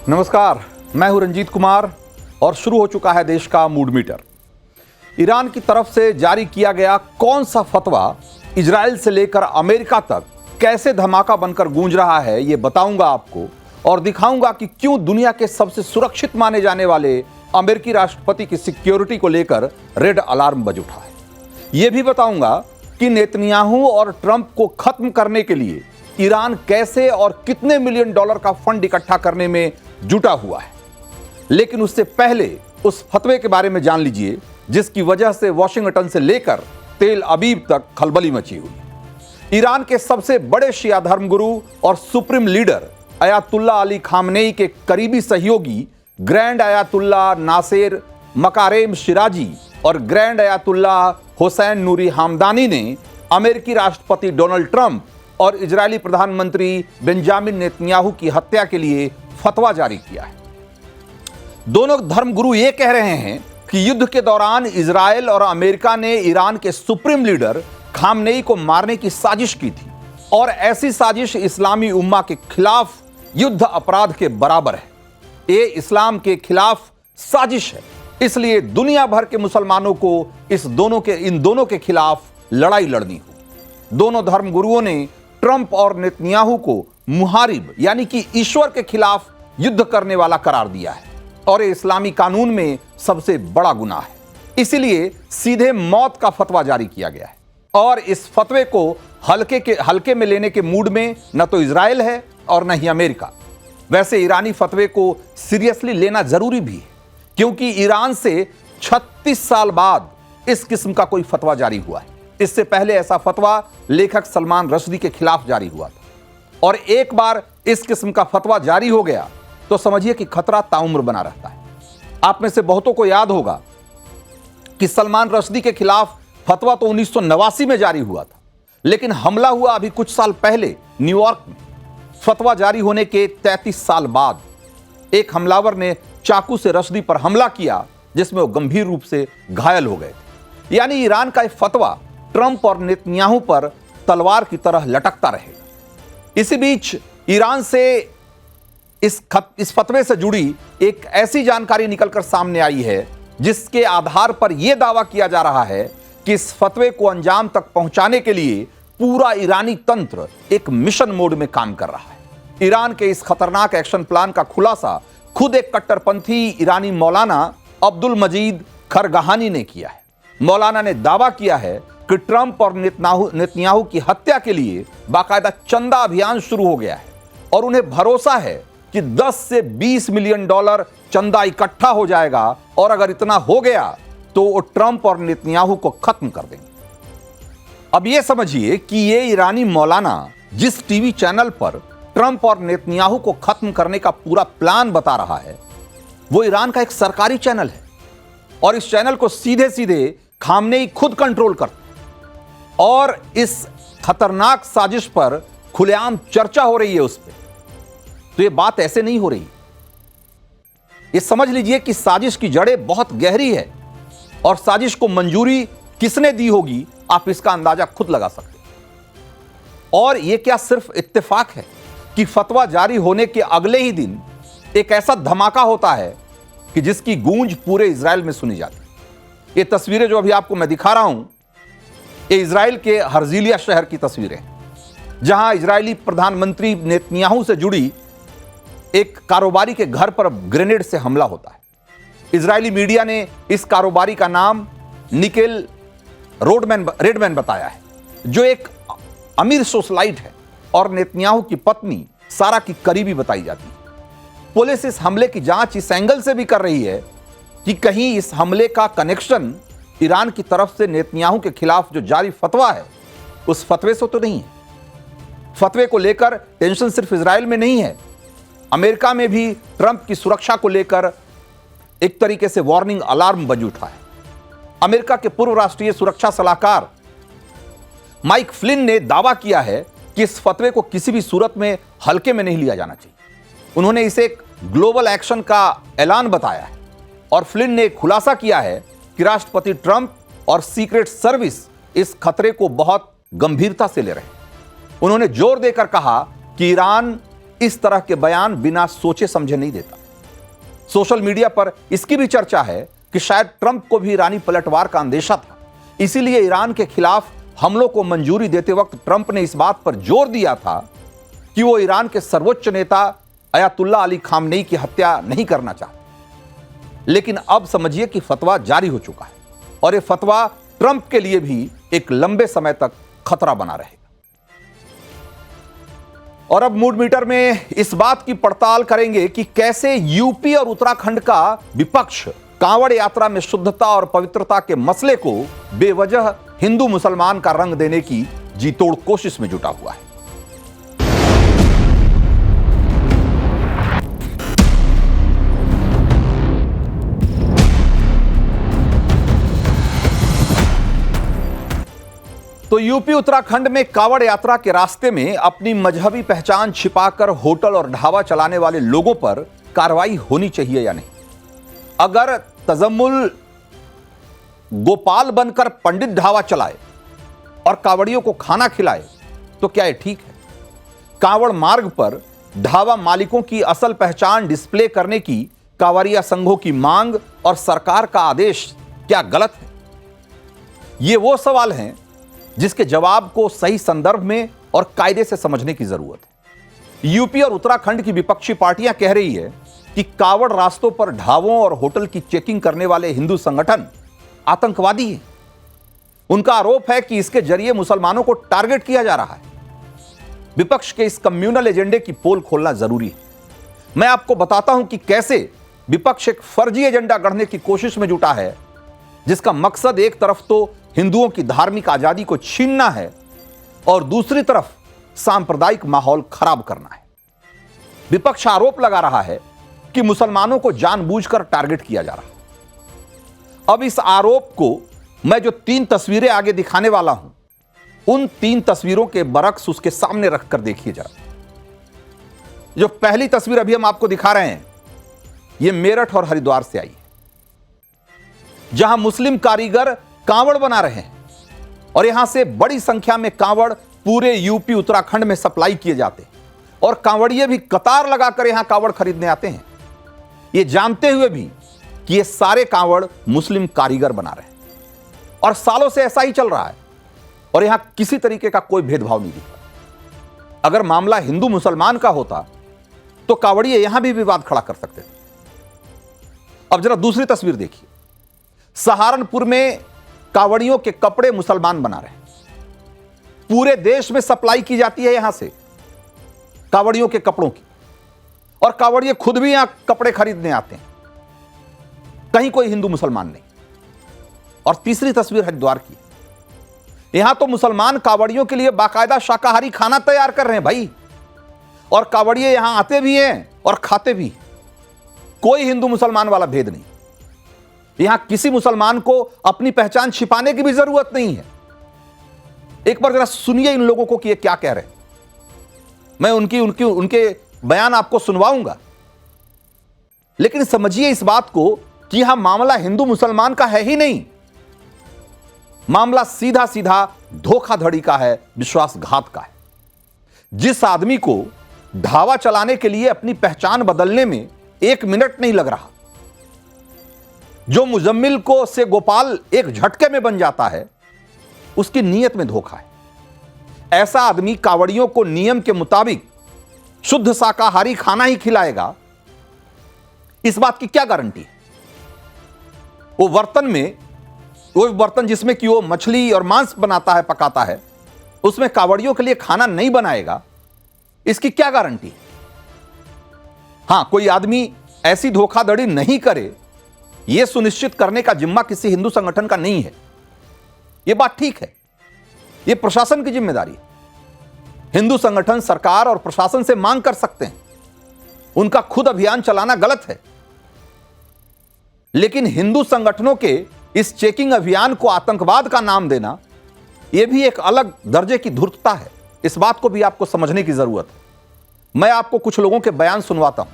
नमस्कार, मैं हूं रंजीत कुमार और शुरू हो चुका है देश का मूड मीटर। ईरान की तरफ से जारी किया गया कौन सा फतवा इजराइल से लेकर अमेरिका तक कैसे धमाका बनकर गूंज रहा है, यह बताऊंगा आपको और दिखाऊंगा कि क्यों दुनिया के सबसे सुरक्षित माने जाने वाले अमेरिकी राष्ट्रपति की सिक्योरिटी को लेकर रेड अलार्म बज उठा है। यह भी बताऊंगा कि नेतन्याहू और ट्रंप को खत्म करने के लिए ईरान कैसे और कितने मिलियन डॉलर का फंड इकट्ठा करने में जुटा हुआ है। लेकिन उससे पहले उस फतवे के बारे में जान लीजिए जिसकी वजह से वॉशिंगटन से लेकर तेल अबीब तक खलबली मची हुई। ईरान के सबसे बड़े शिया धर्मगुरु और supreme leader Ayatollah Ali Khamenei के करीबी सहयोगी grand Ayatollah Naser Makarem Shirazi और grand Ayatollah Hussein Noori Hamadani ने अमेरिकी राष्ट्रपति डोनाल्ड ट्रंप और इजरायली प्रधानमंत्री बेंजामिन नेतन्याहू की हत्या के लिए फतवा जारी किया है। दोनों धर्मगुरु ये कह रहे हैं कि युद्ध के दौरान इजरायल और अमेरिका ने ईरान के सुप्रीम लीडर खामनेई को मारने की साजिश की थी और ऐसी साजिश इस्लामी उम्मा के खिलाफ युद्ध अपराध के बराबर है। ये इस्लाम के खिलाफ साजिश है, इसलिए दुनिया भर के मुसलमानों को इन दोनों के खिलाफ लड़ाई लड़नी हो। दोनों धर्मगुरुओं ने ट्रंप और नेतन्याहू को मुहारिब यानी कि ईश्वर के खिलाफ युद्ध करने वाला करार दिया है और ये इस्लामी कानून में सबसे बड़ा गुनाह है। इसीलिए सीधे मौत का फतवा जारी किया गया है और इस फतवे को हल्के में लेने के मूड में न तो इजराइल है और न ही अमेरिका। वैसे ईरानी फतवे को सीरियसली लेना जरूरी भी है क्योंकि ईरान से 36 साल बाद इस किस्म का कोई फतवा जारी हुआ है। इससे पहले ऐसा फतवा लेखक सलमान रश्दी के खिलाफ जारी हुआ था और एक बार इस किस्म का फतवा जारी हो गया तो समझिए कि खतरा ताउम्र बना रहता है। आप में से बहुतों को याद होगा कि सलमान रश्दी के खिलाफ फतवा तो 1989 में जारी हुआ था, लेकिन हमला हुआ अभी कुछ साल पहले न्यूयॉर्क में। फतवा जारी होने के 33 साल बाद एक हमलावर ने चाकू से रश्दी पर हमला किया जिसमें वो गंभीर रूप से घायल हो गए थे। यानी ईरान का एक फतवा ट्रंप और नेतन्याहू पर तलवार की तरह लटकता रहेगा। इसी बीच ईरान से इस फतवे से जुड़ी एक ऐसी जानकारी निकलकर सामने आई है जिसके आधार पर यह दावा किया जा रहा है कि इस फतवे को अंजाम तक पहुंचाने के लिए पूरा ईरानी तंत्र एक मिशन मोड में काम कर रहा है। ईरान के इस खतरनाक एक्शन प्लान का खुलासा खुद एक कट्टरपंथी ईरानी मौलाना अब्दुल मजीद खरगहानी ने किया है। मौलाना ने दावा किया है कि ट्रंप और नेतन्याहू की हत्या के लिए बाकायदा चंदा अभियान शुरू हो गया है और उन्हें भरोसा है कि 10 से 20 मिलियन डॉलर चंदा इकट्ठा हो जाएगा और अगर इतना हो गया तो वो ट्रंप और नेतन्याहू को खत्म कर देंगे। अब यह समझिए कि ये ईरानी मौलाना जिस टीवी चैनल पर ट्रंप और नेतन्याहू को खत्म करने का पूरा प्लान बता रहा है वो ईरान का एक सरकारी चैनल है और इस चैनल को सीधे सीधे खामनेई खुद कंट्रोल करते और इस खतरनाक साजिश पर खुलेआम चर्चा हो रही है उस पर। तो यह बात ऐसे नहीं हो रही। ये समझ लीजिए कि साजिश की जड़ें बहुत गहरी है और साजिश को मंजूरी किसने दी होगी आप इसका अंदाजा खुद लगा सकते हैं। और यह क्या सिर्फ इत्तेफाक है कि फतवा जारी होने के अगले ही दिन एक ऐसा धमाका होता है कि जिसकी गूंज पूरे इजराइल में सुनी जाती है। ये तस्वीरें जो अभी आपको मैं दिखा रहा हूं ये इजराइल के हर्जिलिया शहर की तस्वीरें हैं जहां इजरायली प्रधानमंत्री नेतन्याहू से जुड़ी एक कारोबारी के घर पर ग्रेनेड से हमला होता है। इजरायली मीडिया ने इस कारोबारी का नाम निकेल रेडमैन बताया है जो एक अमीर सोशलाइट है और नेतन्याहू की पत्नी सारा की करीबी बताई जाती है। पुलिस इस हमले की जांच इस एंगल से भी कर रही है कि कहीं इस हमले का कनेक्शन ईरान की तरफ से नेतन्याहू के खिलाफ जो जारी फतवा है उस फतवे से तो नहीं है। फतवे को लेकर टेंशन सिर्फ इजराइल में नहीं है, अमेरिका में भी ट्रंप की सुरक्षा को लेकर एक तरीके से वार्निंग अलार्म बज उठा है। अमेरिका के पूर्व राष्ट्रीय सुरक्षा सलाहकार माइक फ्लिन ने दावा किया है कि इस फतवे को किसी भी सूरत में हल्के में नहीं लिया जाना चाहिए। उन्होंने इसे एक ग्लोबल एक्शन का ऐलान बताया है और फ्लिन ने खुलासा किया है कि राष्ट्रपति ट्रंप और सीक्रेट सर्विस इस खतरे को बहुत गंभीरता से ले रहे हैं। उन्होंने जोर देकर कहा कि ईरान इस तरह के बयान बिना सोचे समझे नहीं देता। सोशल मीडिया पर इसकी भी चर्चा है कि शायद ट्रंप को भी ईरानी पलटवार का अंदेशा था, इसीलिए ईरान के खिलाफ हमलों को मंजूरी देते वक्त ट्रंप ने इस बात पर जोर दिया था कि वो ईरान के सर्वोच्च नेता अयातुल्ला अली खामनेई की हत्या नहीं करना चाहते। लेकिन अब समझिए कि फतवा जारी हो चुका है और यह फतवा ट्रंप के लिए भी एक लंबे समय तक खतरा बना रहेगा। और अब मूड मीटर में इस बात की पड़ताल करेंगे कि कैसे यूपी और उत्तराखंड का विपक्ष कांवड़ यात्रा में शुद्धता और पवित्रता के मसले को बेवजह हिंदू मुसलमान का रंग देने की जी तोड़ कोशिश में जुटा हुआ है। तो यूपी उत्तराखंड में कांवड़ यात्रा के रास्ते में अपनी मजहबी पहचान छिपाकर होटल और ढाबा चलाने वाले लोगों पर कार्रवाई होनी चाहिए या नहीं? अगर तजम्मुल गोपाल बनकर पंडित ढाबा चलाए और कांवड़ियों को खाना खिलाए तो क्या यह ठीक है? कांवड़ मार्ग पर ढाबा मालिकों की असल पहचान डिस्प्ले करने की कांवड़िया संघों की मांग और सरकार का आदेश क्या गलत है? ये वो सवाल हैं जिसके जवाब को सही संदर्भ में और कायदे से समझने की जरूरत है। यूपी और उत्तराखंड की विपक्षी पार्टियां कह रही है कि कांवड़ रास्तों पर ढाबों और होटल की चेकिंग करने वाले हिंदू संगठन आतंकवादी हैं। उनका आरोप है कि इसके जरिए मुसलमानों को टारगेट किया जा रहा है। विपक्ष के इस कम्युनल एजेंडे की पोल खोलना जरूरी है। मैं आपको बताता हूं कि कैसे विपक्ष एक फर्जी एजेंडा गढ़ने की कोशिश में जुटा है, जिसका मकसद एक तरफ तो हिंदुओं की धार्मिक आजादी को छीनना है और दूसरी तरफ सांप्रदायिक माहौल खराब करना है। विपक्ष आरोप लगा रहा है कि मुसलमानों को जानबूझकर टारगेट किया जा रहा है। अब इस आरोप को मैं जो 3 तस्वीरें आगे दिखाने वाला हूं, उन 3 तस्वीरों के बरक्स उसके सामने रखकर देखिए जरा। जो पहली तस्वीर अभी हम आपको दिखा रहे हैं, यह मेरठ और हरिद्वार से आई है, जहां मुस्लिम कारीगर कांवड़ बना रहे हैं और यहां से बड़ी संख्या में कांवड़ पूरे यूपी उत्तराखंड में सप्लाई किए जाते हैं और कांवड़िए भी कतार लगाकर यहां कांवड़ खरीदने आते हैं, ये जानते हुए भी कि ये सारे कांवड़ मुस्लिम कारीगर बना रहे हैं। और सालों से ऐसा ही चल रहा है और यहां किसी तरीके का कोई भेदभाव नहीं दिखता। अगर मामला हिंदू मुसलमान का होता तो कांवड़िए यहां भी विवाद खड़ा कर सकते थे। अब जरा दूसरी तस्वीर देखिए। सहारनपुर में कांवड़ियों के कपड़े मुसलमान बना रहे हैं। पूरे देश में सप्लाई की जाती है यहां से कांवड़ियों के कपड़ों की, और कांवड़िए खुद भी यहां कपड़े खरीदने आते हैं। कहीं कोई हिंदू मुसलमान नहीं। और तीसरी तस्वीर हरिद्वार की। यहां तो मुसलमान कांवड़ियों के लिए बाकायदा शाकाहारी खाना तैयार कर रहे हैं भाई, और कांवड़िए यहां आते भी हैं और खाते भी। कोई हिंदू मुसलमान वाला भेद नहीं। यहां किसी मुसलमान को अपनी पहचान छिपाने की भी जरूरत नहीं है। एक बार जरा सुनिए इन लोगों को कि ये क्या कह रहे हैं। मैं उनके बयान आपको सुनवाऊंगा, लेकिन समझिए इस बात को कि यहां मामला हिंदू मुसलमान का है ही नहीं। मामला सीधा सीधा धोखाधड़ी का है, विश्वासघात का है। जिस आदमी को ढाबा चलाने के लिए अपनी पहचान बदलने में 1 मिनट नहीं लग रहा, जो मुजम्मिल को से गोपाल एक झटके में बन जाता है, उसकी नीयत में धोखा है। ऐसा आदमी कांवड़ियों को नियम के मुताबिक शुद्ध शाकाहारी खाना ही खिलाएगा, इस बात की क्या गारंटी है? वो बर्तन जिसमें कि वो मछली और मांस बनाता है, पकाता है, उसमें कांवड़ियों के लिए खाना नहीं बनाएगा, इसकी क्या गारंटी है? हां, कोई आदमी ऐसी धोखाधड़ी नहीं करे, यह सुनिश्चित करने का जिम्मा किसी हिंदू संगठन का नहीं है। यह बात ठीक है, यह प्रशासन की जिम्मेदारी है। हिंदू संगठन सरकार और प्रशासन से मांग कर सकते हैं, उनका खुद अभियान चलाना गलत है। लेकिन हिंदू संगठनों के इस चेकिंग अभियान को आतंकवाद का नाम देना, यह भी एक अलग दर्जे की धूर्तता है। इस बात को भी आपको समझने की जरूरत है। मैं आपको कुछ लोगों के बयान सुनवाता हूं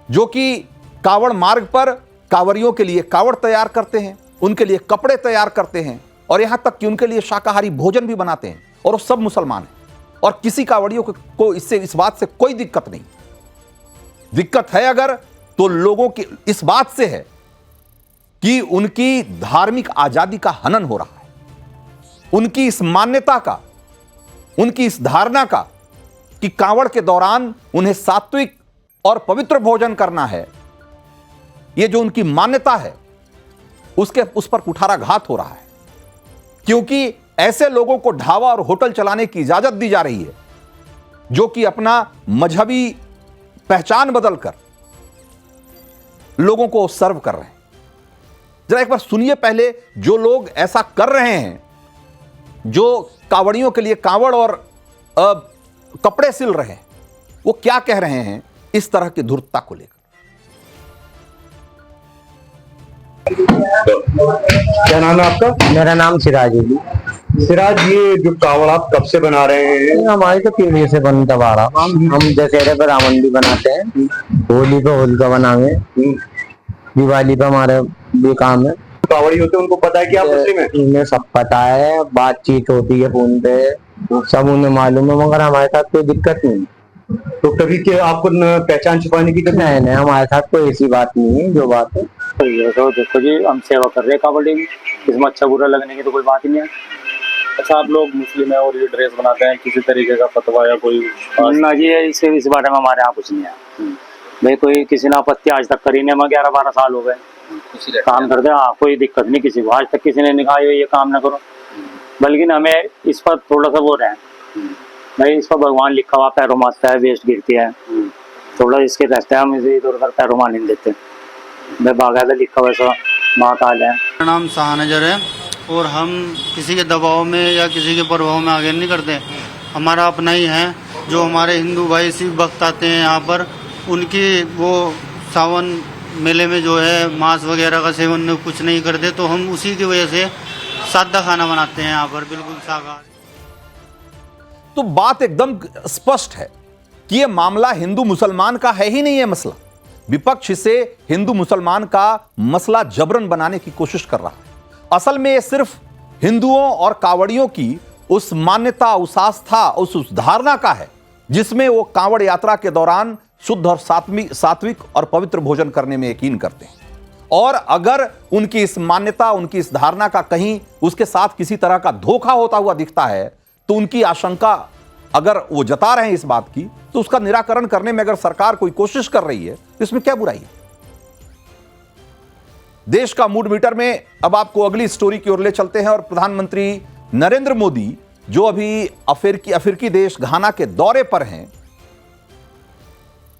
जो कि कांवड़ मार्ग पर कांवड़ियों के लिए कांवड़ तैयार करते हैं, उनके लिए कपड़े तैयार करते हैं, और यहां तक कि उनके लिए शाकाहारी भोजन भी बनाते हैं, और वो सब मुसलमान हैं। और किसी कांवड़ियों को इस बात से कोई दिक्कत नहीं। दिक्कत है अगर तो लोगों की इस बात से है कि उनकी धार्मिक आजादी का हनन हो रहा है, उनकी इस मान्यता का, उनकी इस धारणा का कि कांवड़ के दौरान उन्हें सात्विक और पवित्र भोजन करना है, यह जो उनकी मान्यता है उस पर कुठाराघात हो रहा है। क्योंकि ऐसे लोगों को ढाबा और होटल चलाने की इजाजत दी जा रही है जो कि अपना मजहबी पहचान बदलकर लोगों को सर्व कर रहे हैं। जरा एक बार सुनिए पहले, जो लोग ऐसा कर रहे हैं, जो कांवड़ियों के लिए कांवड़ और कपड़े सिल रहे हैं, वो क्या कह रहे हैं इस तरह की धूर्तता को लेकर। क्या नाम है आपका? मेरा नाम सिराज है जी। सिराज, ये जो कावड़ आप कब से बना रहे हैं? हमारी तो पीढ़ी से बनता आ रहा। हम दशहरे पर रावण भी बनाते हैं, होली पे होलिका बनावे, दिवाली पे हमारे भी काम है। कावड़ी होते हैं, उनको पता है कि आप मुस्लिम हैं? उन्हें सब पता है, बातचीत होती है फोन पे, सब उन्हें मालूम है, मगर हमारे साथ कोई दिक्कत नहीं। तो कभी के आपको पहचान छुपाने की नहीं नहीं, हमारे साथ कोई ऐसी बात नहीं है। जो बात है तो देखो जी, हम सेवा कर रहे हैं कावड़ी की, इसमें अच्छा बुरा लगने की तो कोई बात ही नहीं है। अच्छा, आप लोग मुस्लिम है और ये ड्रेस बनाते हैं, किसी तरीके का फतवा या कोई ना जी? इस बारे में हमारे यहाँ कुछ नहीं है भाई। कोई किसी ने आपत्ति आज तक करी नहीं। हमें 11-12 साल हो गए काम करते हैं। हाँ, कोई दिक्कत नहीं किसी को, आज तक किसी ने नहीं कहा ये काम ना करो। बल्कि हमें इस पर थोड़ा सा वो रहे भाई, इस पर भगवान लिखा हुआ, पैरों मारता है, वेस्ट गिरती है, थोड़ा इसके रहते हैं, हम इसे इधर उधर पैरों मार नहीं देते। मैं बाकायदा लिखा हुआ ऐसा महाकाल है। मेरा नाम शाहनजर है और हम किसी के दबाव में या किसी के प्रभाव में आगे नहीं करते। हमारा अपना ही है। जो हमारे हिंदू भाई शिव भक्त आते हैं यहाँ पर, उनकी वो सावन मेले में जो है मांस वगैरह का सेवन कुछ नहीं करते, तो हम उसी की वजह से सादा खाना बनाते हैं यहाँ पर, बिल्कुल शाकाहारी। तो बात एकदम स्पष्ट है कि यह मामला हिंदू मुसलमान का है ही नहीं है मसला। विपक्ष इसे हिंदू मुसलमान का मसला जबरन बनाने की कोशिश कर रहा है। असल में यह सिर्फ हिंदुओं और कांवड़ियों की उस मान्यता, उस आस्था, उस धारणा का है जिसमें वो कांवड़ यात्रा के दौरान शुद्ध और सात्विक और पवित्र भोजन करने में यकीन करते हैं। और अगर उनकी इस मान्यता, उनकी इस धारणा का कहीं उसके साथ किसी तरह का धोखा होता हुआ दिखता है, तो उनकी आशंका अगर वो जता रहे हैं इस बात की, तो उसका निराकरण करने में अगर सरकार कोई कोशिश कर रही है तो इसमें क्या बुराई है। देश का मूड मीटर में अब आपको अगली स्टोरी की ओर ले चलते हैं और प्रधानमंत्री नरेंद्र मोदी जो अभी अफ्रीकी देश घाना के दौरे पर हैं,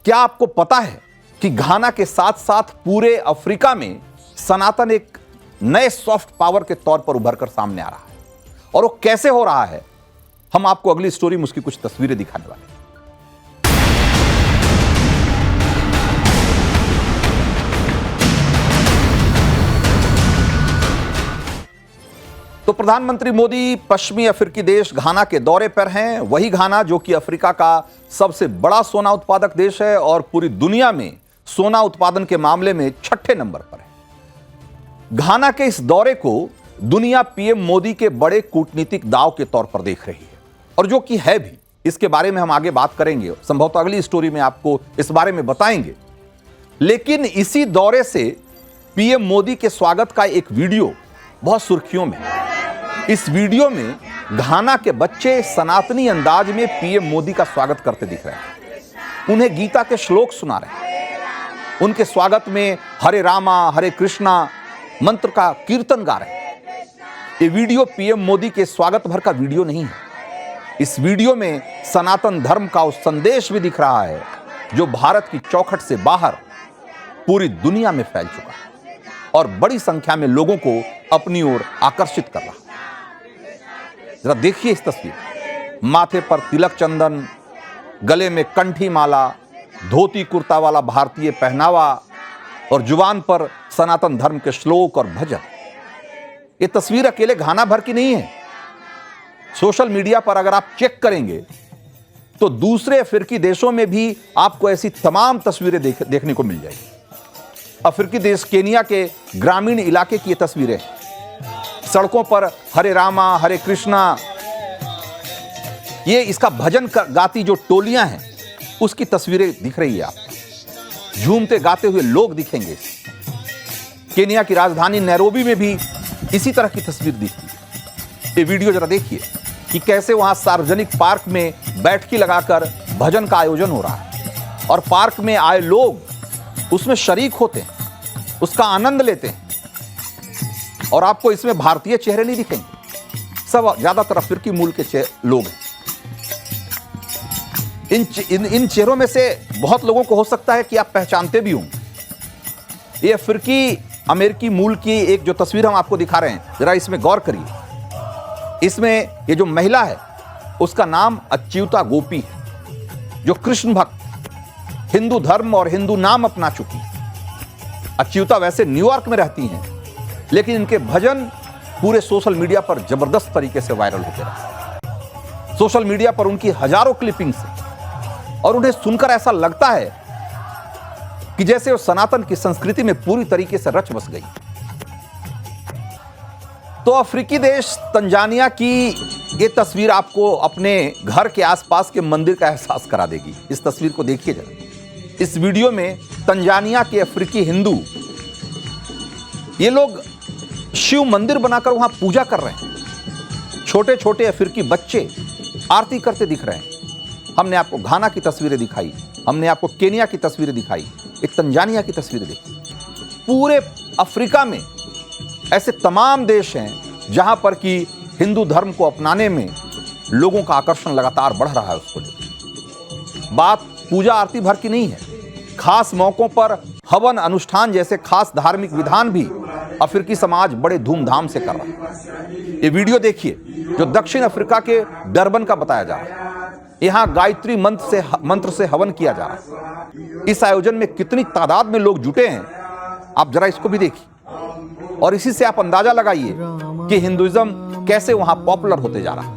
क्या आपको पता है कि घाना के साथ साथ पूरे अफ्रीका में सनातन एक नए सॉफ्ट पावर के तौर पर उभर कर सामने आ रहा है। और वो कैसे हो रहा है, हम आपको अगली स्टोरी में उसकी कुछ तस्वीरें दिखाने वाले हैं। तो प्रधानमंत्री मोदी पश्चिमी अफ्रीकी देश घाना के दौरे पर हैं। वही घाना जो कि अफ्रीका का सबसे बड़ा सोना उत्पादक देश है और पूरी दुनिया में सोना उत्पादन के मामले में 6ठे नंबर पर है। घाना के इस दौरे को दुनिया पीएम मोदी के बड़े कूटनीतिक दांव के तौर पर देख रही है, और जो कि है भी। इसके बारे में हम आगे बात करेंगे, संभवतः अगली स्टोरी में आपको इस बारे में बताएंगे। लेकिन इसी दौरे से पीएम मोदी के स्वागत का एक वीडियो बहुत सुर्खियों में है। इस वीडियो में घाना के बच्चे सनातनी अंदाज में पीएम मोदी का स्वागत करते दिख रहे हैं। उन्हें गीता के श्लोक सुना रहे हैं। उनके स्वागत में हरे रामा हरे कृष्णा मंत्र का कीर्तन गा रहे हैं। ये वीडियो पीएम मोदी के स्वागत भर का वीडियो नहीं है। इस वीडियो में सनातन धर्म का उस संदेश भी दिख रहा है जो भारत की चौखट से बाहर पूरी दुनिया में फैल चुका है और बड़ी संख्या में लोगों को अपनी ओर आकर्षित कर रहा है। जरा देखिए इस तस्वीर। माथे पर तिलक चंदन, गले में कंठी माला, धोती कुर्ता वाला भारतीय पहनावा और जुबान पर सनातन धर्म के श्लोक और भजन। ये तस्वीर अकेले घाना भर की नहीं है। सोशल मीडिया पर अगर आप चेक करेंगे तो दूसरे अफ्रीकी देशों में भी आपको ऐसी तमाम तस्वीरें देखने को मिल जाएगी। अफ्रीकी देश केनिया के ग्रामीण इलाके की ये तस्वीरें, सड़कों पर हरे रामा हरे कृष्णा, ये इसका भजन गाती जो टोलियां हैं उसकी तस्वीरें दिख रही है आपको। झूमते गाते हुए लोग दिखेंगे। केनिया की राजधानी नैरोबी में भी इसी तरह की तस्वीर दिखती है। ये वीडियो जरा देखिए कि कैसे वहां सार्वजनिक पार्क में बैठकी लगाकर भजन का आयोजन हो रहा है और पार्क में आए लोग उसमें शरीक होते हैं, उसका आनंद लेते हैं। और आपको इसमें भारतीय चेहरे नहीं दिखेंगे, सब ज्यादातर अफ्रीकी मूल के लोग हैं। इन चेहरों में से बहुत लोगों को हो सकता है कि आप पहचानते भी होंगे। ये अफ्रीकी अमेरिकी मूल की एक जो तस्वीर हम आपको दिखा रहे हैं, जरा इसमें गौर करिए। इसमें ये जो महिला है उसका नाम अच्युता गोपी है, जो कृष्ण भक्त, हिंदू धर्म और हिंदू नाम अपना चुकी है। अच्युता वैसे न्यूयॉर्क में रहती हैं, लेकिन इनके भजन पूरे सोशल मीडिया पर जबरदस्त तरीके से वायरल होते रहे। सोशल मीडिया पर उनकी हजारों क्लिपिंग्स हैं और उन्हें सुनकर ऐसा लगता है कि जैसे वो सनातन की संस्कृति में पूरी तरीके से रच बस गई। तो अफ्रीकी देश तंजानिया की ये तस्वीर आपको अपने घर के आसपास के मंदिर का एहसास करा देगी। इस तस्वीर को देखिए जरा। इस वीडियो में तंजानिया के अफ्रीकी हिंदू, ये लोग शिव मंदिर बनाकर वहां पूजा कर रहे हैं। छोटे छोटे अफ्रीकी बच्चे आरती करते दिख रहे हैं। हमने आपको घाना की तस्वीरें दिखाई, हमने आपको केनिया की तस्वीरें दिखाई, एक तंजानिया की तस्वीरें देखी। पूरे अफ्रीका में ऐसे तमाम देश हैं जहां पर कि हिंदू धर्म को अपनाने में लोगों का आकर्षण लगातार बढ़ रहा है। उसको लेकर बात पूजा आरती भर की नहीं है, खास मौकों पर हवन अनुष्ठान जैसे खास धार्मिक विधान भी अफ्रीकी समाज बड़े धूमधाम से कर रहा है। ये वीडियो देखिए जो दक्षिण अफ्रीका के डरबन का बताया जा रहा है। यहां गायत्री मंत्र से हवन किया जा रहा है। इस आयोजन में कितनी तादाद में लोग जुटे हैं, आप जरा इसको भी देखिए और इसी से आप अंदाजा लगाइए कि हिंदुइज्म कैसे वहां पॉपुलर होते जा रहा है।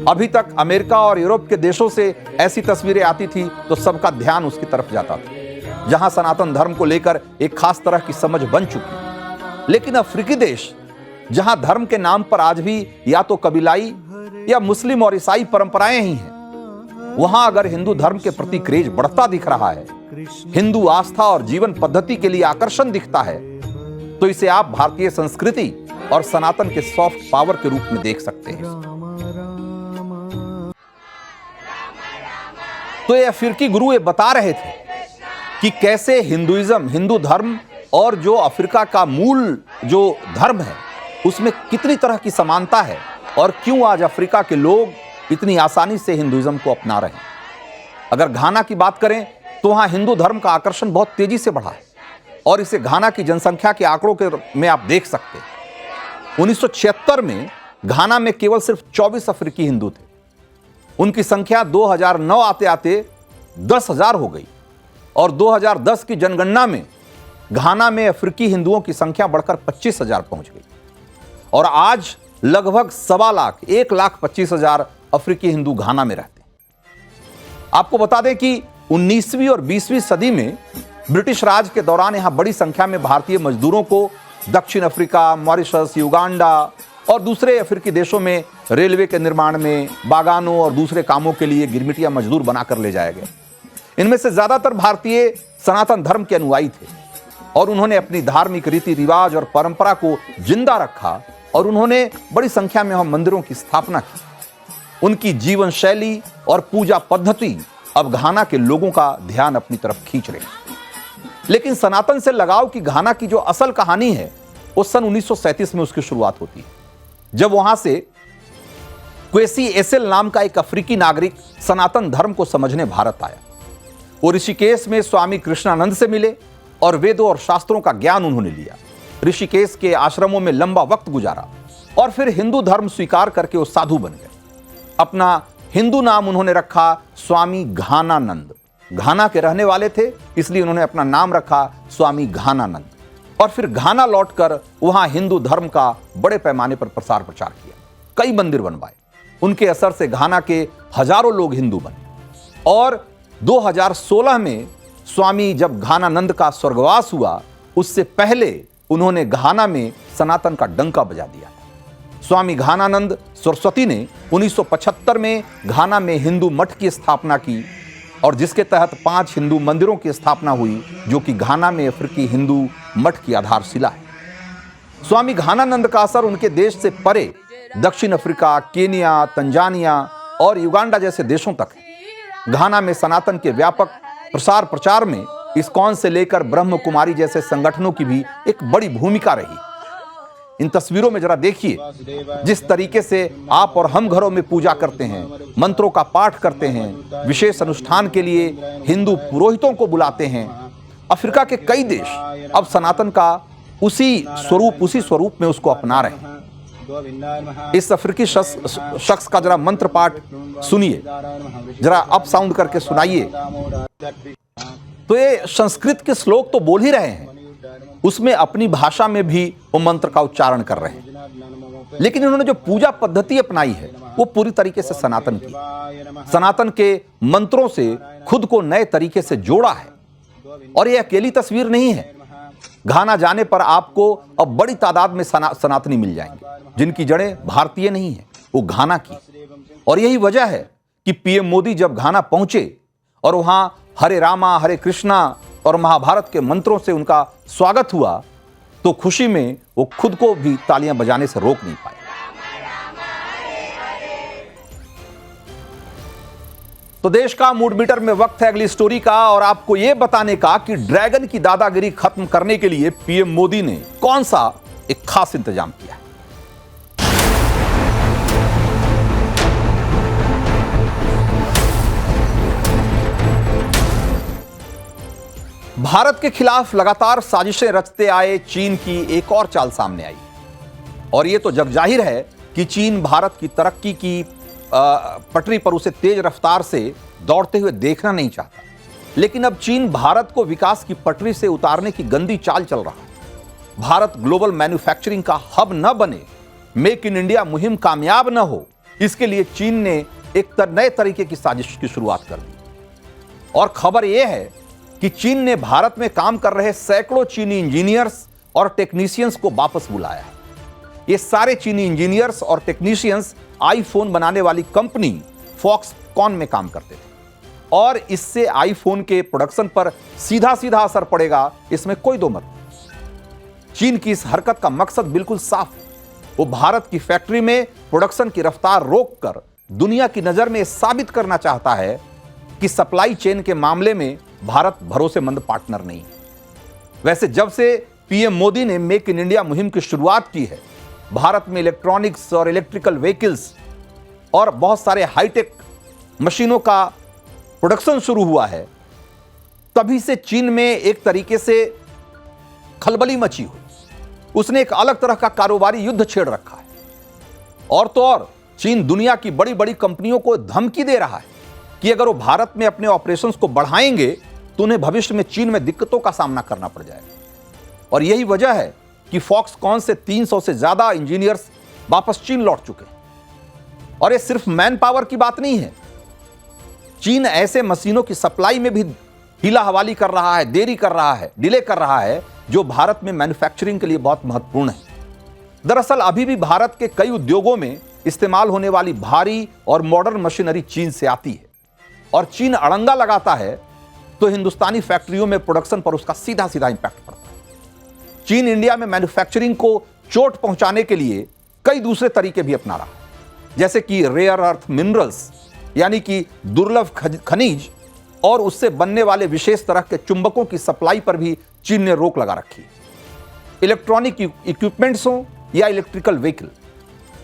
अभी तक अमेरिका और यूरोप के देशों से ऐसी तस्वीरें आती थी तो सबका ध्यान उसकी तरफ जाता था, जहां सनातन धर्म को लेकर एक खास तरह की समझ बन चुकी है। लेकिन अफ्रीकी देश, जहां धर्म के नाम पर आज भी या तो कबीलाई या मुस्लिम और ईसाई परंपराएं ही हैं, वहां अगर हिंदू धर्म के प्रति क्रेज बढ़ता दिख रहा है, हिंदू आस्था और जीवन पद्धति के लिए आकर्षण दिखता है, तो इसे आप भारतीय संस्कृति और सनातन के सॉफ्ट पावर के रूप में देख सकते हैं। तो ये अफ्रीकी गुरु ये बता रहे थे कि कैसे हिंदुइज्म, हिंदू धर्म और जो अफ्रीका का मूल जो धर्म है उसमें कितनी तरह की समानता है और क्यों आज अफ्रीका के लोग इतनी आसानी से हिंदुइज्म को अपना रहे हैं। अगर घाना की बात करें तो वहां हिंदू धर्म का आकर्षण बहुत तेजी से बढ़ा है और इसे घाना की जनसंख्या के आंकड़ों में आप देख सकते हैं। 1976 में घाना में केवल सिर्फ 24 अफ्रीकी हिंदू थे। उनकी संख्या 2009 आते आते 10,000 हो गई और 2010 की जनगणना में घाना में अफ्रीकी हिंदुओं की संख्या बढ़कर 25,000 पहुंच गई और आज लगभग 1,25,000 अफ्रीकी हिंदू घाना में रहते हैं। आपको बता दें कि 19वीं और 20वीं सदी में ब्रिटिश राज के दौरान यहां बड़ी संख्या में भारतीय मजदूरों को दक्षिण अफ्रीका, मॉरिशस, युगांडा और दूसरे अफ्रीकी देशों में रेलवे के निर्माण में, बागानों और दूसरे कामों के लिए गिरमिटिया मजदूर बनाकर ले जाया गया। इनमें से ज्यादातर भारतीय सनातन धर्म के अनुयायी थे और उन्होंने अपनी धार्मिक रीति रिवाज और परंपरा को जिंदा रखा और उन्होंने बड़ी संख्या में वहां मंदिरों की स्थापना की। उनकी जीवन शैली और पूजा पद्धति अब घाना के लोगों का ध्यान अपनी तरफ खींच रही है। लेकिन सनातन से लगाव की घाना की जो असल कहानी है वो सन 1937 में उसकी शुरुआत होती है, जब वहां से क्वेसी एसेल नाम का एक अफ्रीकी नागरिक सनातन धर्म को समझने भारत आया। वो ऋषिकेश में स्वामी कृष्णानंद से मिले और वेदों और शास्त्रों का ज्ञान उन्होंने लिया। ऋषिकेश के आश्रमों में लंबा वक्त गुजारा और फिर हिंदू धर्म स्वीकार करके वो साधु बन गए। अपना हिंदू नाम उन्होंने रखा स्वामी घानानंद। घाना के रहने वाले थे इसलिए उन्होंने अपना नाम रखा स्वामी घानानंद और फिर घाना लौटकर वहां हिंदू धर्म का बड़े पैमाने पर प्रसार प्रचार किया। कई मंदिर बनवाए। उनके असर से घाना के हजारों लोग हिंदू बने और 2016 में स्वामी जब घानानंद का स्वर्गवास हुआ उससे पहले उन्होंने घाना में सनातन का डंका बजा दिया। स्वामी घानानंद सरस्वती ने 1975 में घाना में हिंदू मठ की स्थापना की और जिसके तहत 5 हिंदू मंदिरों की स्थापना हुई, जो कि घाना में अफ्रीकी हिंदू मठ की आधारशिला है। स्वामी घानानंद का असर उनके देश से परे दक्षिण अफ्रीका, केनिया, तंजानिया और युगांडा जैसे देशों तक है। घाना में सनातन के व्यापक प्रसार प्रचार में इस्कॉन से लेकर ब्रह्म कुमारी जैसे संगठनों की भी एक बड़ी भूमिका रही। इन तस्वीरों में जरा देखिए, जिस तरीके से आप और हम घरों में पूजा करते हैं, मंत्रों का पाठ करते हैं, विशेष अनुष्ठान के लिए हिंदू पुरोहितों को बुलाते हैं। अफ्रीका के कई देश अब सनातन का उसी स्वरूप में उसको अपना रहे हैं। इस अफ्रीकी शख्स का जरा मंत्र पाठ सुनिए, जरा अप साउंड करके सुनाइए। तो ये संस्कृत के श्लोक तो बोल ही रहे हैं, उसमें अपनी भाषा में भी वो मंत्र का उच्चारण कर रहे हैं, लेकिन इन्होंने जो पूजा पद्धति अपनाई है वो पूरी तरीके से सनातन की, सनातन के मंत्रों से खुद को नए तरीके से जोड़ा है। और ये अकेली तस्वीर नहीं है। घाना जाने पर आपको अब बड़ी तादाद में सनातनी मिल जाएंगे जिनकी जड़ें भारतीय नहीं है, वो घाना की। और यही वजह है कि पीएम मोदी जब घाना पहुंचे और वहां हरे रामा हरे कृष्णा और महाभारत के मंत्रों से उनका स्वागत हुआ, तो खुशी में वो खुद को भी तालियां बजाने से रोक नहीं पाए। तो देश का मूड मीटर में वक्त है अगली स्टोरी का, और आपको यह बताने का कि ड्रैगन की दादागिरी खत्म करने के लिए पीएम मोदी ने कौन सा एक खास इंतजाम किया है। भारत के खिलाफ लगातार साजिशें रचते आए चीन की एक और चाल सामने आई, और यह तो जग जाहिर है कि चीन भारत की तरक्की की पटरी पर उसे तेज रफ्तार से दौड़ते हुए देखना नहीं चाहता। लेकिन अब चीन भारत को विकास की पटरी से उतारने की गंदी चाल चल रहा है। भारत ग्लोबल मैन्युफैक्चरिंग का हब न बने, मेक इन इंडिया मुहिम कामयाब न हो, इसके लिए चीन ने एक नए तरीके की साजिश की शुरुआत कर दी। और खबर यह है कि चीन ने भारत में काम कर रहे सैकड़ों चीनी इंजीनियर्स और टेक्नीशियंस को वापस बुलाया है। ये सारे चीनी इंजीनियर्स और टेक्नीशियंस आईफोन बनाने वाली कंपनी फॉक्सकॉन में काम करते थे, और इससे आईफोन के प्रोडक्शन पर सीधा असर पड़ेगा, इसमें कोई दो मत नहीं। चीन की इस हरकत का मकसद बिल्कुल साफ है। वो भारत की फैक्ट्री में प्रोडक्शन की रफ्तार रोककर दुनिया की नजर में साबित करना चाहता है कि सप्लाई चेन के मामले में भारत भरोसेमंद पार्टनर नहीं है। वैसे जब से पीएम मोदी ने मेक इन इंडिया मुहिम की शुरुआत की है, भारत में इलेक्ट्रॉनिक्स और इलेक्ट्रिकल व्हीकल्स और बहुत सारे हाईटेक मशीनों का प्रोडक्शन शुरू हुआ है, तभी से चीन में एक तरीके से खलबली मची हुई। उसने एक अलग तरह का कारोबारी युद्ध छेड़ रखा है। और तो और चीन दुनिया की बड़ी बड़ी कंपनियों को धमकी दे रहा है कि अगर वो भारत में अपने ऑपरेशंस को बढ़ाएंगे तो उन्हें भविष्य में चीन में दिक्कतों का सामना करना पड़ जाएगा। और यही वजह है कि फॉक्सकॉन से 300 से ज्यादा इंजीनियर्स वापस चीन लौट चुके हैं। और ये सिर्फ मैन पावर की बात नहीं है, चीन ऐसे मशीनों की सप्लाई में भी हीला हवाली कर रहा है, देरी कर रहा है, डिले कर रहा है, जो भारत में मैन्युफैक्चरिंग के लिए बहुत महत्वपूर्ण है। दरअसल अभी भी भारत के कई उद्योगों में इस्तेमाल होने वाली भारी और मॉडर्न मशीनरी चीन से आती है, और चीन अड़ंगा लगाता है तो हिंदुस्तानी फैक्ट्रियों में प्रोडक्शन पर उसका सीधा इंपैक्ट पड़ता है। चीन इंडिया में मैन्युफैक्चरिंग को चोट पहुंचाने के लिए कई दूसरे तरीके भी अपना रहा है, जैसे कि रेयर अर्थ मिनरल्स यानी कि दुर्लभ खनिज और उससे बनने वाले विशेष तरह के चुंबकों की सप्लाई पर भी चीन ने रोक लगा रखी है। इलेक्ट्रॉनिक इक्विपमेंट्स हो या इलेक्ट्रिकल व्हीकल,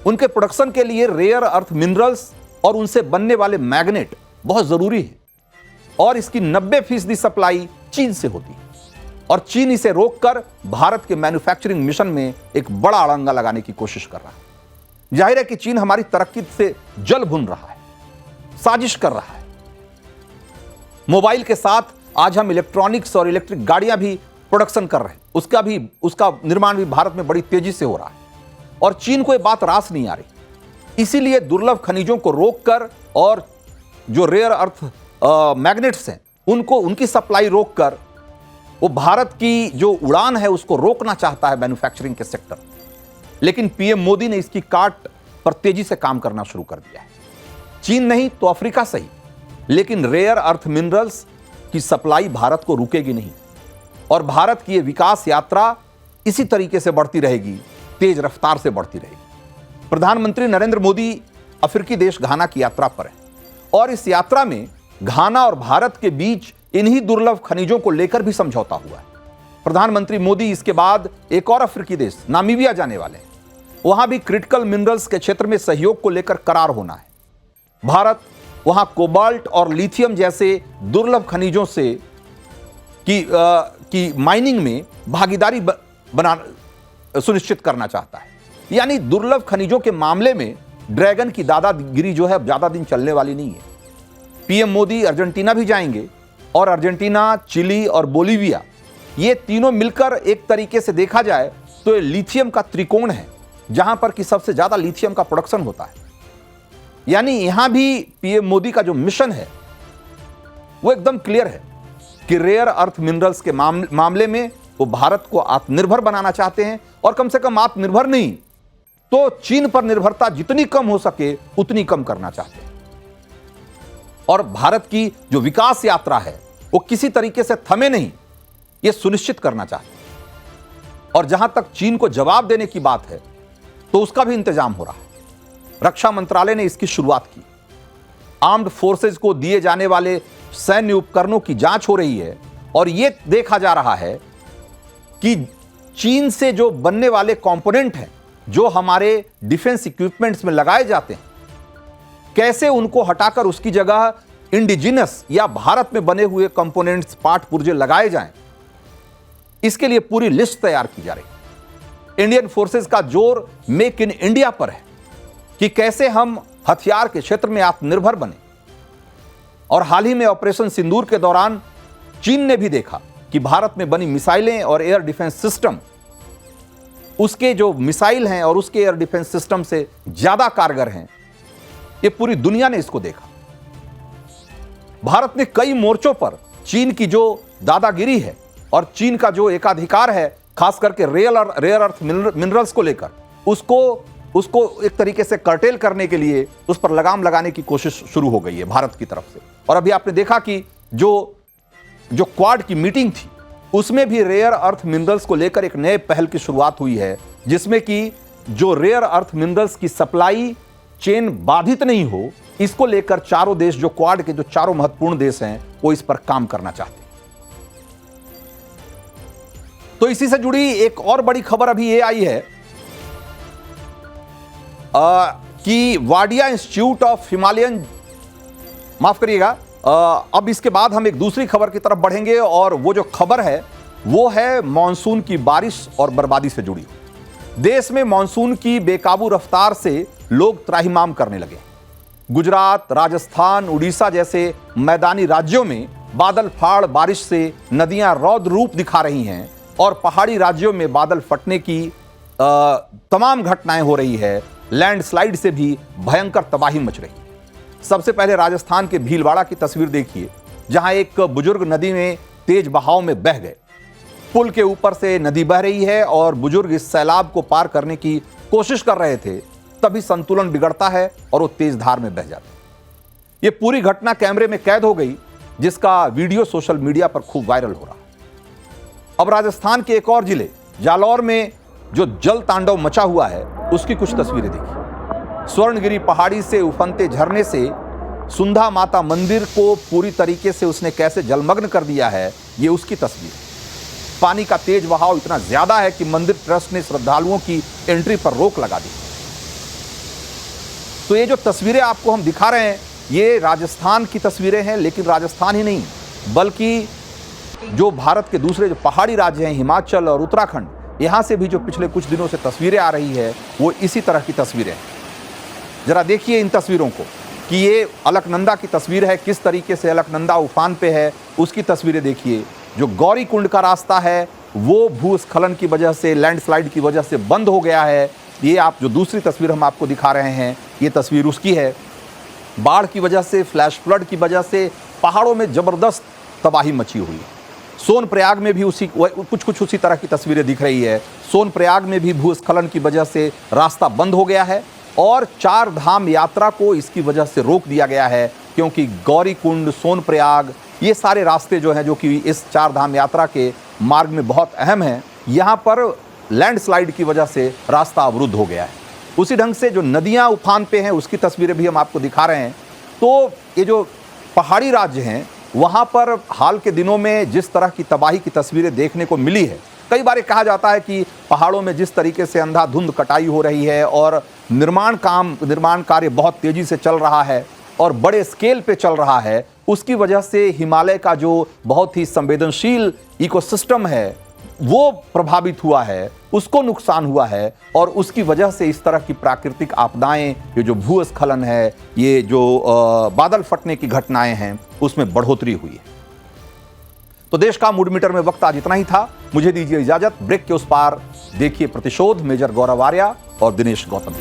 उनके प्रोडक्शन के लिए रेयर अर्थ मिनरल्स और उनसे बनने वाले मैग्नेट बहुत जरूरी है, और इसकी 90% सप्लाई चीन से होती है। और चीन इसे रोककर भारत के मैन्युफैक्चरिंग मिशन में एक बड़ा अड़ंगा लगाने की कोशिश कर रहा है। जाहिर है कि चीन हमारी तरक्की से जल भुन रहा है, साजिश कर रहा है। मोबाइल के साथ आज हम इलेक्ट्रॉनिक्स और इलेक्ट्रिक गाड़ियां भी प्रोडक्शन कर रहे हैं, उसका निर्माण भी भारत में बड़ी तेजी से हो रहा है, और चीन को यह बात रास नहीं आ रही। इसीलिए दुर्लभ खनिजों को रोककर और जो रेयर अर्थ मैग्नेट्स हैं उनकी सप्लाई रोककर वो भारत की जो उड़ान है उसको रोकना चाहता है मैन्युफैक्चरिंग के सेक्टर। लेकिन पीएम मोदी ने इसकी काट पर तेजी से काम करना शुरू कर दिया है। चीन नहीं तो अफ्रीका सही, लेकिन रेयर अर्थ मिनरल्स की सप्लाई भारत को रुकेगी नहीं और भारत की ये विकास यात्रा इसी तरीके से बढ़ती रहेगी, तेज रफ्तार से बढ़ती रहेगी। प्रधानमंत्री नरेंद्र मोदी अफ्रीकी देश घाना की यात्रा पर है और इस यात्रा में घाना और भारत के बीच इन्हीं दुर्लभ खनिजों को लेकर भी समझौता हुआ है। प्रधानमंत्री मोदी इसके बाद एक और अफ्रीकी देश नामीबिया जाने वाले हैं। वहां भी क्रिटिकल मिनरल्स के क्षेत्र में सहयोग को लेकर करार होना है। भारत वहां कोबाल्ट और लिथियम जैसे दुर्लभ खनिजों से की माइनिंग में भागीदारी बना सुनिश्चित करना चाहता है। यानी दुर्लभ खनिजों के मामले में ड्रैगन की दादागिरी जो है ज्यादा दिन चलने वाली नहीं है। पीएम मोदी अर्जेंटीना भी जाएंगे और अर्जेंटीना, चिली और बोलीविया ये तीनों मिलकर एक तरीके से देखा जाए तो ये लिथियम का त्रिकोण है, जहां पर कि सबसे ज्यादा लिथियम का प्रोडक्शन होता है। यानी यहां भी पीएम मोदी का जो मिशन है वो एकदम क्लियर है कि रेयर अर्थ मिनरल्स के मामले में वो भारत को आत्मनिर्भर बनाना चाहते हैं और कम से कम आत्मनिर्भर नहीं तो चीन पर निर्भरता जितनी कम हो सके उतनी कम करना चाहते हैं। और भारत की जो विकास यात्रा है वो किसी तरीके से थमे नहीं, ये सुनिश्चित करना चाहते हैं। और जहां तक चीन को जवाब देने की बात है तो उसका भी इंतजाम हो रहा है। रक्षा मंत्रालय ने इसकी शुरुआत की। आर्म्ड फोर्सेज को दिए जाने वाले सैन्य उपकरणों की जांच हो रही है और यह देखा जा रहा है कि चीन से जो बनने वाले कंपोनेंट हैं जो हमारे डिफेंस इक्विपमेंट्स में लगाए जाते हैं, कैसे उनको हटाकर उसकी जगह इंडिजिनस या भारत में बने हुए कंपोनेंट्स, पार्ट पुर्जे लगाए जाएं। इसके लिए पूरी लिस्ट तैयार की जा रही है। इंडियन फोर्सेस का जोर मेक इन इंडिया पर है कि कैसे हम हथियार के क्षेत्र में आत्मनिर्भर बने। और हाल ही में ऑपरेशन सिंदूर के दौरान चीन ने भी देखा कि भारत में बनी मिसाइलें और एयर डिफेंस सिस्टम, उसके जो मिसाइल हैं और उसके एयर डिफेंस सिस्टम से ज्यादा कारगर हैं। ये पूरी दुनिया ने इसको देखा। भारत ने कई मोर्चों पर चीन की जो दादागिरी है और चीन का जो एकाधिकार है, खास करके रेयर अर्थ मिनरल्स को लेकर, उसको एक तरीके से कर्टेल करने के लिए उस पर लगाम लगाने की कोशिश शुरू हो गई है भारत की तरफ से। और अभी आपने देखा कि जो क्वाड की मीटिंग थी उसमें भी रेयर अर्थ मिनरल्स को लेकर एक नए पहल की शुरुआत हुई है, जिसमें कि जो रेयर अर्थ मिनरल्स की सप्लाई चेन बाधित नहीं हो, इसको लेकर चारों देश, जो क्वाड के जो चारों महत्वपूर्ण देश हैं, वो इस पर काम करना चाहते हैं। तो इसी से जुड़ी एक और बड़ी खबर अभी ये आई है कि वाडिया इंस्टीट्यूट ऑफ हिमालयन, माफ करिएगा, अब इसके बाद हम एक दूसरी खबर की तरफ बढ़ेंगे और वो जो खबर है वो है मॉनसून की बारिश और बर्बादी से जुड़ी। देश में मॉनसून की बेकाबू रफ्तार से लोग त्राहिमाम करने लगे। गुजरात, राजस्थान, उड़ीसा जैसे मैदानी राज्यों में बादल फाड़ बारिश से नदियां रौद्र रूप दिखा रही हैं और पहाड़ी राज्यों में बादल फटने की तमाम घटनाएं हो रही है। लैंडस्लाइड से भी भयंकर तबाही मच रही है। सबसे पहले राजस्थान के भीलवाड़ा की तस्वीर देखिए, जहां एक बुजुर्ग नदी में तेज बहाव में बह गए। पुल के ऊपर से नदी बह रही है और बुजुर्ग इस सैलाब को पार करने की कोशिश कर रहे थे, तभी संतुलन बिगड़ता है और वो तेज धार में बह जाते हैं। ये पूरी घटना कैमरे में कैद हो गई, जिसका वीडियो सोशल मीडिया पर खूब वायरल हो रहा है। अब राजस्थान के एक और जिले जालौर में जो जल तांडव मचा हुआ है, उसकी कुछ तस्वीरें देखिए। स्वर्णगिरी पहाड़ी से उफनते झरने से सुंधा माता मंदिर को पूरी तरीके से उसने कैसे जलमग्न कर दिया है, ये उसकी तस्वीर। पानी का तेज बहाव इतना ज्यादा है कि मंदिर ट्रस्ट ने श्रद्धालुओं की एंट्री पर रोक लगा दी। तो ये जो तस्वीरें आपको हम दिखा रहे हैं, ये राजस्थान की तस्वीरें हैं, लेकिन राजस्थान ही नहीं बल्कि जो भारत के दूसरे जो पहाड़ी राज्य हैं, हिमाचल और उत्तराखंड, यहां से भी जो पिछले कुछ दिनों से तस्वीरें आ रही है वो इसी तरह की तस्वीरें हैं। जरा देखिए इन तस्वीरों को कि ये अलकनंदा की तस्वीर है, किस तरीके से अलकनंदा उफान पे है, उसकी तस्वीरें देखिए। जो गौरी कुंड का रास्ता है वो भूस्खलन की वजह से, लैंडस्लाइड की वजह से बंद हो गया है। ये आप जो दूसरी तस्वीर हम आपको दिखा रहे हैं, ये तस्वीर उसकी है। बाढ़ की वजह से, फ्लैश फ्लड की वजह से पहाड़ों में जबरदस्त तबाही मची हुई है। सोनप्रयाग में भी कुछ उसी तरह की तस्वीरें दिख रही है। सोनप्रयाग में भी भूस्खलन की वजह से रास्ता बंद हो गया है और 4 धाम यात्रा को इसकी वजह से रोक दिया गया है, क्योंकि गौरीकुंड, सोनप्रयाग, ये सारे रास्ते जो हैं, जो कि इस चार धाम यात्रा के मार्ग में बहुत अहम हैं, यहाँ पर लैंडस्लाइड की वजह से रास्ता अवरुद्ध हो गया है। उसी ढंग से जो नदियाँ उफान पे हैं, उसकी तस्वीरें भी हम आपको दिखा रहे हैं। तो ये जो पहाड़ी राज्य हैं, वहाँ पर हाल के दिनों में जिस तरह की तबाही की तस्वीरें देखने को मिली है, कई बार कहा जाता है कि पहाड़ों में जिस तरीके से अंधाधुंध कटाई हो रही है और निर्माण कार्य बहुत तेजी से चल रहा है और बड़े स्केल पे चल रहा है, उसकी वजह से हिमालय का जो बहुत ही संवेदनशील इकोसिस्टम है वो प्रभावित हुआ है, उसको नुकसान हुआ है और उसकी वजह से इस तरह की प्राकृतिक आपदाएं, ये जो भूस्खलन है, ये जो बादल फटने की घटनाएं हैं, उसमें बढ़ोतरी हुई है। तो देश का मूड मीटर में वक्त आज इतना ही था। मुझे दीजिए इजाजत। ब्रेक के उस पार देखिए प्रतिशोध, मेजर गौरव आर्या और दिनेश गौतम।